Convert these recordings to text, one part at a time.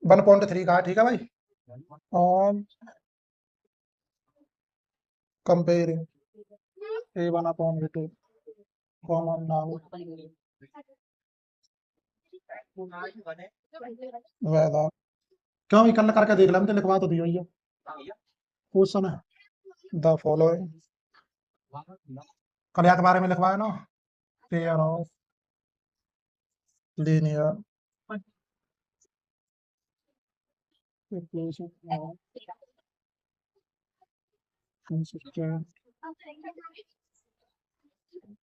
1.3 का है, ठीक है भाई। और comparing A1/V2 common now whether. क्यों भी कल करके देख लें, तो लिखवा तो दियो ये क्वेश्चन है। द फॉलोइंग कलिया के बारे में लिखवाया ना, pair of linear equation of consistent.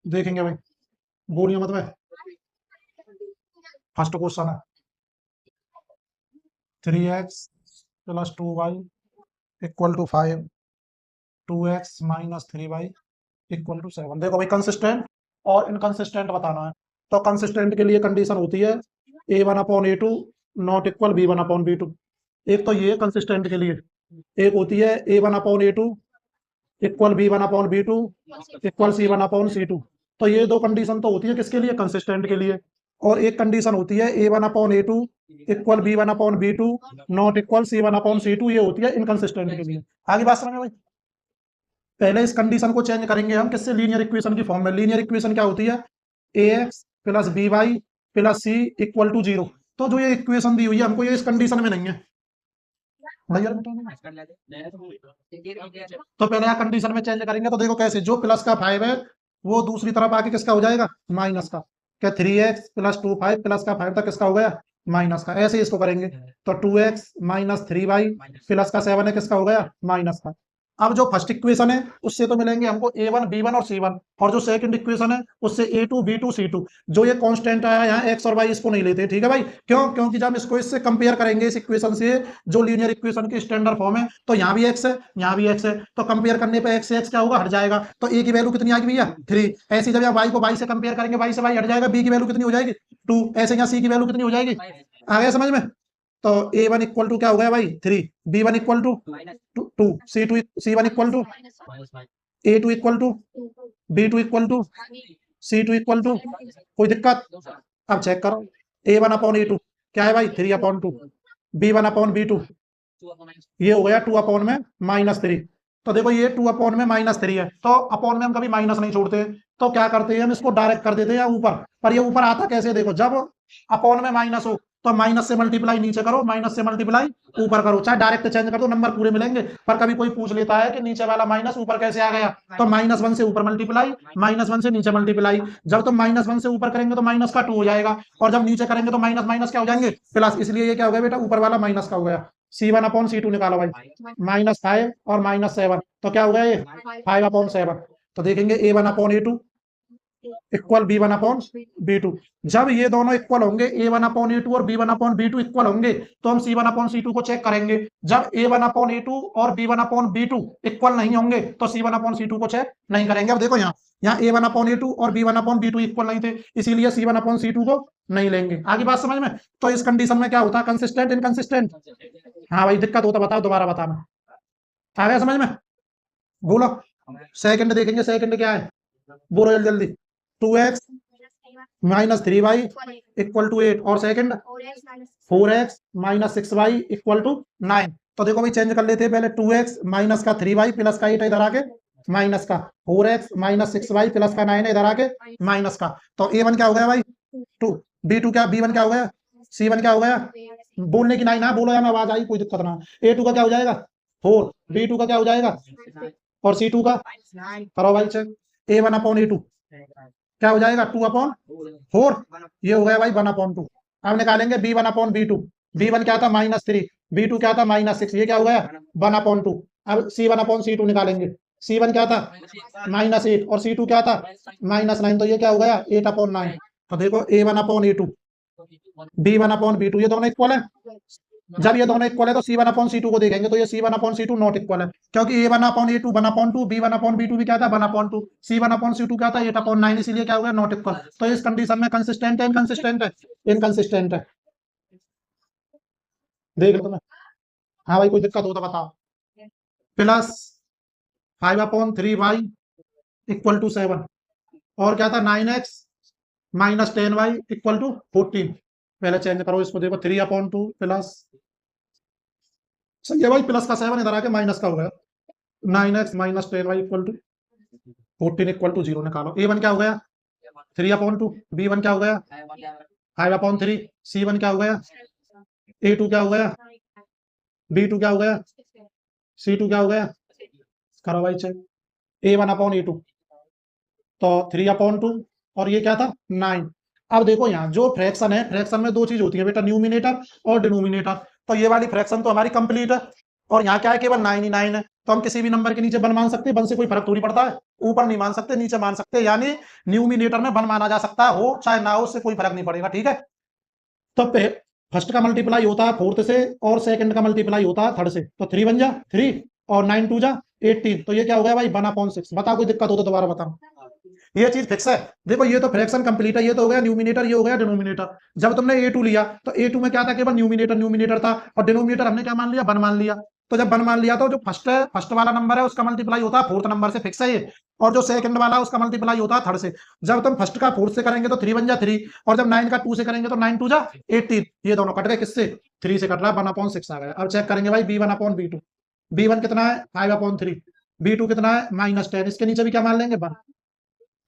देखेंगे भाई, बोलिए मत भाई। फर्स्ट क्वेश्चन है 3x + 2y = 5, 2x - 3y = 7। देखो भाई, कंसिस्टेंट और इनकंसिस्टेंट बताना है। तो कंसिस्टेंट के लिए कंडीशन होती है A1/A2 नॉट इक्वल B1/B2। एक तो ये कंसिस्टेंट के लिए, एक होती है A1/A2 equal B1/B2 equal C1/C2। तो ये दो कंडीशन तो होती है किसके लिए, कंसिस्टेंट के लिए। और एक कंडीशन होती है A1/A2 equal B1/B2 not equal C1/C2, ये होती है इनकंसिस्टेंट के लिए। आगे बात समझ में भाई। पहले इस कंडीशन को चेंज करेंगे हम किससे, लीनियर इक्वेशन की फॉर्म में। लीनियर इक्वेशन क्या होती है, ax + by + c = 0। तो जो ये इक्वेशन दी हुई है हमको, ये इस कंडीशन में नहीं है भैया। तो पहले यहाँ कंडीशन में चेंज करेंगे, तो देखो कैसे, जो प्लस का 5 है वो दूसरी तरफ आके किसका हो जाएगा, माइनस का। क्या 3x + 2 5 प्लस का 5 था किसका हो गया, माइनस का। ऐसे ही इसको करेंगे, तो 2x - 3y प्लस का 7 है किसका हो गया, माइनस का। अब जो फर्स्ट इक्वेशन है उससे तो मिलेंगे हमको A1 B1 और C1, और जो सेकंड इक्वेशन है उससे A2 B2 C2। जो ये कांस्टेंट आया यहाँ x और y, इसको नहीं लेते, ठीक है भाई। क्यों, क्योंकि जब इसको इससे कंपेयर करेंगे इस इक्वेशन से, जो लीनियर इक्वेशन की स्टैंडर्ड फॉर्म है, तो यहाँ भी x है यहाँ भी x है, तो कंपेयर करने पे x से x क्या होगा, हट जाएगा। तो a की वैल्यू कितनी आएगी भैया, 3। ऐसे जब यहाँ y को y से कंपेयर करेंगे, y से y हट जाएगा, b की वैल्यू कितनी हो जाएगी, 2। ऐसे यहाँ c की वैल्यू कितनी हो जाएगी, आ गया समझ में। तो A1 = क्या हो गया भाई, 3, B1 = 2, C1 = A2 = B2 = C2 = कोई दिक्कत। अब चेक करो, A1/A2 क्या है भाई, 3/2, B1/B2 ये हो गया 2/-3। तो देखो ये 2/-3 है, तो अपॉन में हम कभी माइनस नहीं छोड़ते। तो क्या करते हैं हम, इसको डायरेक्ट कर देते हैं ऊपर। पर ये ऊपर आता कैसे, देखो जब अपॉन में माइनस हो तो माइनस से मल्टीप्लाई नीचे करो, माइनस से मल्टीप्लाई ऊपर करो, चाहे डायरेक्ट चेंज कर दो, नंबर पूरे मिलेंगे। पर कभी कोई पूछ लेता है कि नीचे वाला माइनस ऊपर कैसे आ गया, तो -1 से ऊपर मल्टीप्लाई, -1 से नीचे मल्टीप्लाई। जब तुम -1 से ऊपर करेंगे तो माइनस का 2 हो जाएगा, और जब नीचे करेंगे तो माइनस माइनस क्या हो जाएंगे, प्लस। इसलिए ये क्या हो गया बेटा, ऊपर वाला माइनस का हो गया। C1/C2 निकालो भाई, -5 और -7, तो क्या हो गया ये 5/7। तो देखेंगे A1/A2 इक्वल B1/B2। जब ये दोनों इक्वल होंगे, A1/A2 और B1/B2 इक्वल होंगे, तो हम C1/C2 को चेक करेंगे। जब A1/A2 और B1/B2 इक्वल नहीं होंगे, तो C1/C2 को चेक नहीं करेंगे। अब देखो यहाँ A1/A2 और B1/B2 इक्वल नहीं थे, इसीलिए C1/C2 को नहीं लेंगे। आगे बात समझ में। तो इस कंडीशन में क्या होता है, कंसिस्टेंट इनकंसिस्टेंट। हाँ भाई, दिक्कत हो तो बताओ, दोबारा बताना। आ गया समझ में, बोलो। सेकंड देखेंगे, सेकंड क्या है, बोलो जल्दी जल्दी। 2x - 3y = 8, और सेकंड 4x - 6y = 9। तो देखो भाई, चेंज कर लेते हैं पहले। 2x माइनस का 3y प्लस का 8 है इधर आके, माइनस का 4x - 6y प्लस का 9 है इधर आके, माइनस का। तो A1 क्या हो गया भाई, 2, B2 क्या, B1 क्या हो गया, C1 क्या हो गया। बोलने की नहीं ना बोलो, या मैं आवाज आई, कोई दिक्कत ना। A2 का क्या हो जाएगा 4, B2 का क्या हो जाएगा, और C2 का करो भाई चेक। A1/A2 क्या हो जाएगा, 2/4। ये हो गया भाई 1/2। अब निकालेंगे B1/B2। B1 क्या था, -3, B2 क्या था, -6, ये क्या हो गया 1/2। अब C1/C2 निकालेंगे। C1 क्या था, -8, और C2 क्या था, -9, तो ये क्या हो गया 8/9। तो देखो A1/A2 B1/B2 ये दोनों इक्वल है। जब ये दोनों इक्वल है तो C1/C2 को देखेंगे, तो ये C1/C2 नॉट इक्वल है, क्योंकि A1/A2 1/2, B1/B2 भी क्या था 1/2, C1/C2 क्या था 8/9, इसीलिए क्या हो गया नॉट इक्वल। तो इस कंडीशन में कंसिस्टेंट है इनकंसिस्टेंट है, इनकंसिस्टेंट है। देख लो तुम्हें, हाँ भाई कोई दिक्कत हो तो बताओ। प्लस 5/3y = 7, और क्या था 9x - 10y = 14। पहले चेंज करो इसको, देखो 3/2 प्लस सही है भाई, प्लस का 7 इधर आके माइनस का हो गया, 9x minus 10y equal to 14 equal to 0 निकालो। a1 क्या हो गया 3/2, b1 क्या हो गया 5/3, c1 क्या हो गया, a2 क्या हो गया, b2 क्या हो गया, c2 क्या हो गया, करो भाई चेक। a1/a2 तो 3/2 और ये क्या था 9। अब देखो यहाँ जो फ्रैक्शन है, फ्रैक्शन में दो चीज होती है बेटा, न्यूमिनेटर और डिनोमिनेटर। तो ये वाली फ्रैक्शन तो हमारी कंप्लीट है, और यहाँ क्या है केवल 9 ही 9 है, तो हम किसी भी नंबर के नीचे 1 मान सकते हैं, 1 से कोई फर्क थोड़ी पड़ता है, ऊपर नहीं मान सकते नीचे मान सकते, यानी न्यूमिनेटर में 1 माना जा सकता है, हो चाहे ना हो, उससे कोई फर्क नहीं पड़ेगा, ठीक है। तो फर्स्ट का मल्टीप्लाई होता है फोर्थ से, और सेकंड का मल्टीप्लाई होता है थर्ड से, तो 3 बन जा 3 और 9 2 जा 18, तो ये क्या हो गया भाई 1/6। बताओ कोई दिक्कत हो तो दोबारा बताओ, ये चीज फिक्स है। देखो ये तो फ्रैक्शन कंप्लीट है, ये तो हो गया न्यूमिनेटर, ये हो गया डिनोमिनेटर। जब तुमने a2 लिया तो a2 में क्या था केवल न्यूमिनेटर न्यूमिनेटर था, और डिनोमिनेटर हमने क्या मान लिया 1 मान लिया। तो जब 1 मान लिया तो जो फर्स्ट वाला नंबर है उसका मल्टीप्लाई होता है फोर्थ नंबर से, फिक्स है ये। और जो सेकंड वाला है उसका मल्टीप्लाई होता है थर्ड से। जब तुम फर्स्ट का फोर्थ से करेंगे तो 3 बन जा 3, और जब 9 का 2 से करेंगे तो 9 2 जा 18, ये दोनों कट गए, किससे 3 से कट रहा है, 1/6 आ गया। अब चेक करेंगे भाई b1/b2, b1 कितना है 5/3, b2 कितना है -10, इसके नीचे भी क्या मान लेंगे 1,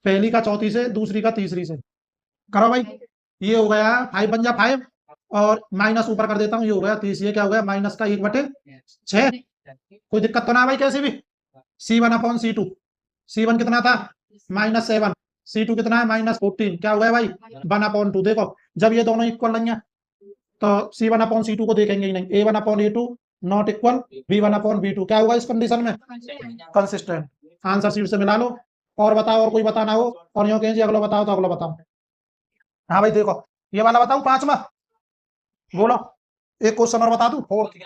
पहली का चौथी से, दूसरी का तीसरी से, करो भाई। ये हो गया 5 बन जा 5, और माइनस ऊपर कर देता हूँ, ये हो गया 30, ये क्या हो गया माइनस का 1/6। कोई दिक्कत तो ना भाई कैसे भी। C1/C2, C1 कितना था -7, C2 कितना है -14, क्या हो गया भाई 1/2। देखो जब ये दोनों इक्वल नहीं है तो C1/C2 को देखेंगे ही नहीं, A1/A2 नॉट इक्वल B1/B2, क्या होगा इस कंडीशन में कंसिस्टेंट। आंसर शीट से मिला लो। और बताओ, और कोई बताना हो, और यूं कहें जी अगला बताओ तो अगला बताओ। हाँ भाई देखो ये वाला बताऊं 5वां, बोलो एक क्वेश्चन और बता दूं फोर्थ।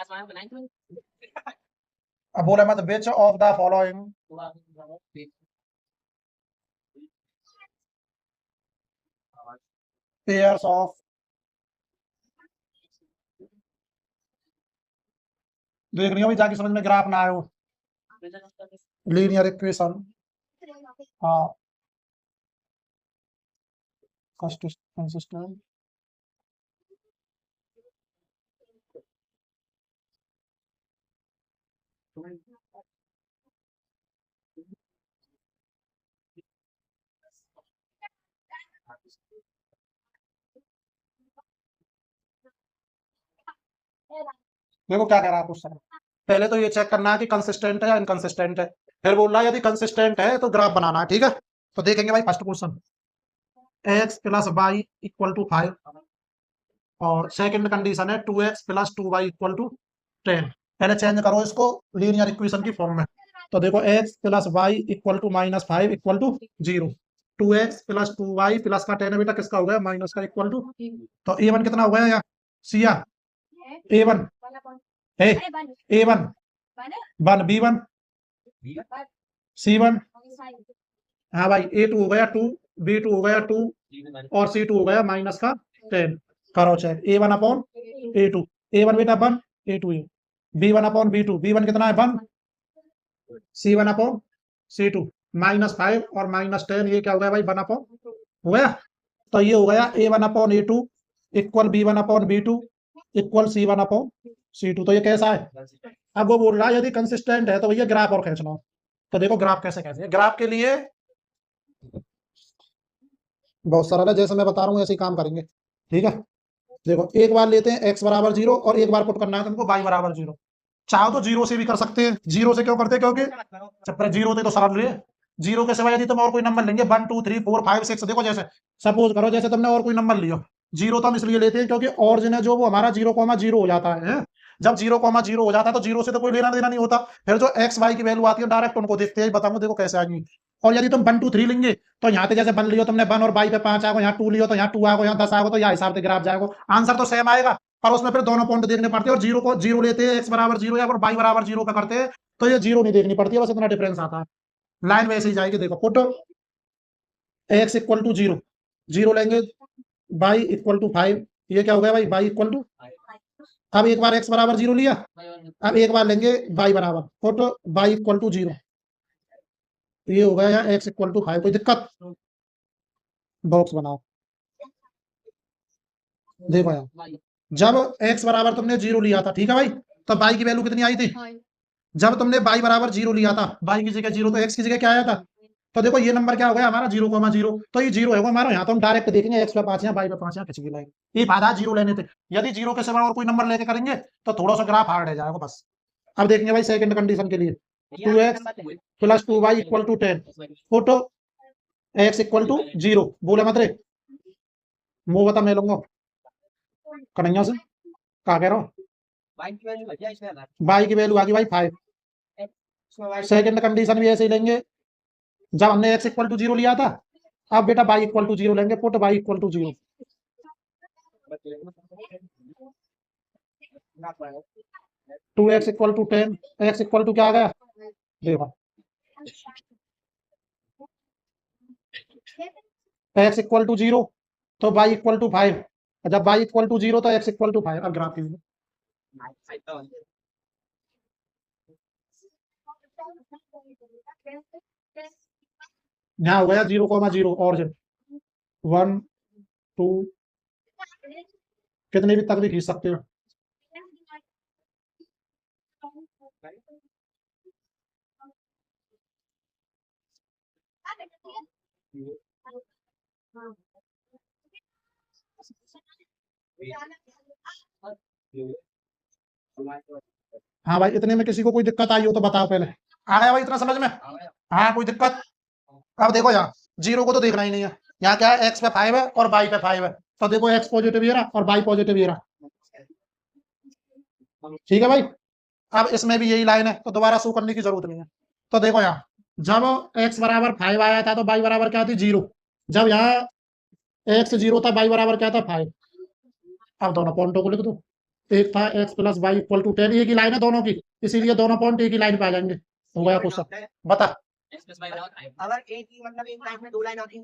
अब बोले मत which of the following pairs of, देख रही हो भी जाके समझ में ग्राफ ना आए हो, लीनियर इक्वेशन, हाँ कंसिस्टेंट। देखो क्या कह रहा है क्वेश्चन, पहले तो ये चेक करना है कि कंसिस्टेंट है या इनकंसिस्टेंट है, फिर बोल रहा है यदि कंसिस्टेंट है तो ग्राफ बनाना है, ठीक है। तो देखेंगे भाई फर्स्ट क्वेश्चन, x + y = 5, और सेकंड कंडीशन है 2x + 2y = 10। पहले चेंज करो इसको लीनियर इक्वेशन की फॉर्म में। तो देखो x + y = -5 = 0, 2x + 2y plus का 10 है बेटा, किसका हो गया माइनस का इक्वल टू। तो a1 कितना हो गया यहाँ सिया, a1 है a1 1, b1 c1, हाँ भाई a2 हो गया 2, b2 हो गया 2, और c2 हो गया माइनस का 10। करो चेक a1/a2, a1 बेटा 1, a2 है, b1/b2, b1 कितना है 1, c1/c2, -5 और -10, ये क्या हो गया भाई 1/, हो गया। तो ये हो गया a1/a2 = b1/b2 = c1/c2। तो ये कैसा है, अब वो बोल रहा है यदि कंसिस्टेंट है तो भैया ग्राफ और खींचना। तो देखो ग्राफ कैसे कैसे, ग्राफ के लिए बहुत सरल है, जैसे मैं बता रहा हूँ ऐसे ही काम करेंगे, ठीक है। देखो एक बार लेते हैं x = 0, और एक बार पुट करना है तुमको y = 0। चाहो तो 0 से भी कर सकते हैं, 0 से क्यों करते हैं, क्योंकि चक्कर 0 थे तो सरल रहे, 0 के सिवाय यदि तुम और कोई नंबर लेंगे 1 2 3 4 5 6, देखो जैसे सपोज करो जैसे तुमने और कोई नंबर लिया, 0 तो हम इसलिए लेते हैं क्योंकि ऑरिजिन है जो वो हमारा 0,0 हो जाता है। जब 0,0 हो जाता है तो 0 से तो कोई लेना देना नहीं होता, फिर जो x y की वैल्यू आती है डायरेक्ट उनको देखते हैं, बताऊंगा देखो कैसे आएंगी। और यदि तुम 1 2 3 लेंगे तो यहाँ पे जैसे 1 लियो तुमने 1 और y पे 5 आएगा, यहाँ 2 लियो तो यहाँ 2 आएगा, यहाँ 10 आएगा, तो यहाँ हिसाब से ग्राफ जाएगा, आंसर तो सेम आएगा, पर उसमें फिर दोनों पॉइंट देखने पड़ते हैं। और 0 को 0 लेते हैं x = 0 या फिर y = 0 का करते हैं तो ये 0 नहीं देखनी पड़ती है, बस इतना डिफरेंस आता है। लाइन वैसे ही जाएगी, देखो पुट x = 0, 0 लेंगे y = 5, ये क्या हो गया भाई y = अब एक बार x = 0 लिया, अब एक बार लेंगे y बराबर, पुट y = 0, ये हो गया यहाँ x = 5। कोई दिक्कत, बॉक्स बनाओ। देखो यार जब x बराबर तुमने 0 लिया था, ठीक है भाई, तो बाई की वैल्यू कितनी आई थी? जब तुमने बाई बराबर 0 लिया था, बाई की जगह 0 तो एक्स की जगह क्या आया था? तो देखो ये नंबर क्या हो गया हमारा 0,0, तो ये 0 है हमारा, यहाँ तो हम डायरेक्ट देखेंगे एक्स पे 5 या बाई पे 5 या खिंच के लाएंगे, ये फायदा 0 लेने थे। यदि 0 के सिवा और कोई नंबर लेके करेंगे तो थोड़ा सा ग्राफ हार्ड रह जाएगा बस। अब देखेंगे भाई सेकंड कंडीशन के लिए, 2x plus 2y equal to 10, put x equal to 0, बोले मत रे, मुंह बता मैं लूंगा कन्हैया से, क्या कह रहा हूँ, बाई की वैल्यू आ गई भाई 5। सेकंड कंडीशन भी ऐसे ही लेंगे, जब हमने x इक्वल टू 0 लिया था, अब बेटा y इक्वल टू 0 लेंगे, put y equal to 0, 2x equal to 10, x equal to क्या आ गया देखो, x इक्वल टू 0 तो y इक्वल टू 5, जब y इक्वल टू 0 तो x इक्वल टू 5। अब ग्राफ कीजिए, यहाँ हो गया 0,0 और 1 2, कितने भी तक भी खींच सकते हो। हाँ भाई, इतने में किसी को कोई दिक्कत आई हो तो बताओ पहले, आ गया भाई इतना समझ में? हाँ कोई दिक्कत? अब देखो यहाँ 0 को तो देखना ही नहीं है, यहाँ क्या है, एक्स पे 5 है और बाई पे 5 है, तो देखो एक्स पॉजिटिव ये रहा और बाई पॉजिटिव ये रहा, ठीक है भाई। अब इसमें भी यही लाइन है तो दोबारा शो करने की जरूरत नहीं है। तो देखो यहाँ जब x बराबर 5 आया था तो बाई बराबर क्या थी 0, जब यहाँ x 0 था बाई बराबर क्या था 5। अब दोनों पॉइंटों को लिख दो, एक था x plus y equal to 10, एक ही लाइन है दोनों की, इसीलिए दोनों पॉइंट एक ही लाइन पे आ जाएंगे। हो गया क्वेश्चन, बता। अगर एक ही मतलब एक लाइन में दो लाइन होती है